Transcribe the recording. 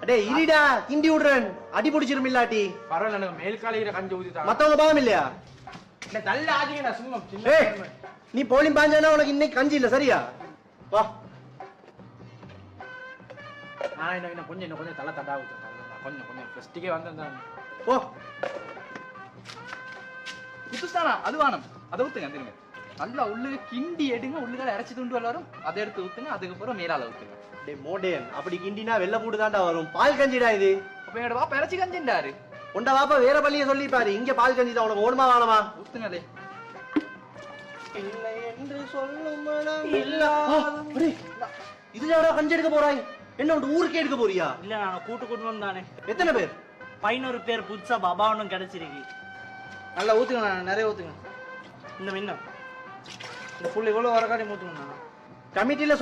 டேய் இருடா கிண்டி விடுறேன் அடி பிடிச்சிரும் இல்லாட்டி பரவாயில்ல எனக்கு மேல் காலையில கஞ்சி ஊத்தி மத்தவங்க பாவம் இல்லையா தள்ள ஆதிங்க சும்மா ஏய் நீ போலிங் பாஞ்சானா உனக்கு இன்னைக்கு கஞ்சி இல்ல சரியா வா நான் இன்னும் கொஞ்சம் தலை தட்டா ஊத்துறேன் கொஞ்சம் ஃபர்ஸ்ட்டுக்கே வந்தேன் ஓ குத்துஸ்தானா அது வானம் அதை ஊத்துங்க வந்துருங்க நல்லா உள்ளுக கிண்டி எடுங்க உள்ளுகால இறைச்சி துண்டு வரும் அதை எடுத்து ஊத்துங்க அதுக்கப்புறம் மேலால ஊத்துங்க டேய் மோடேன் அப்படி கிண்டினா வெள்ளை பூடு தான்டா வரும் பால் கஞ்சிடா இது அப்ப என்னோட வாப்பா இறைச்சி கஞ்சிண்டாரு உண்ட வாப்பா வேற பள்ளிய சொல்லி பாரு இங்க பால் கஞ்சி தான் உனக்கு ஓடுமா வாழமா ஊத்துங்களே இல்லை என்று சொல்லும் மனம் இல்ல இதுலடா கஞ்சி எடுக்க போறாய் என்ன உன் ஊருக்கே எடுக்க போறியா இல்ல நான் கூட்டு தானே எத்தனை பேர் 500 பேர் புதுசா பபாவனும் கிடைச்சிருக்கு நல்லா ஊத்துங்க நிறைய ஊத்துங்க இன்னும் இந்த புள்ளி இவ்வளவு வரக்காடி ஊத்துங்க கமிட்டில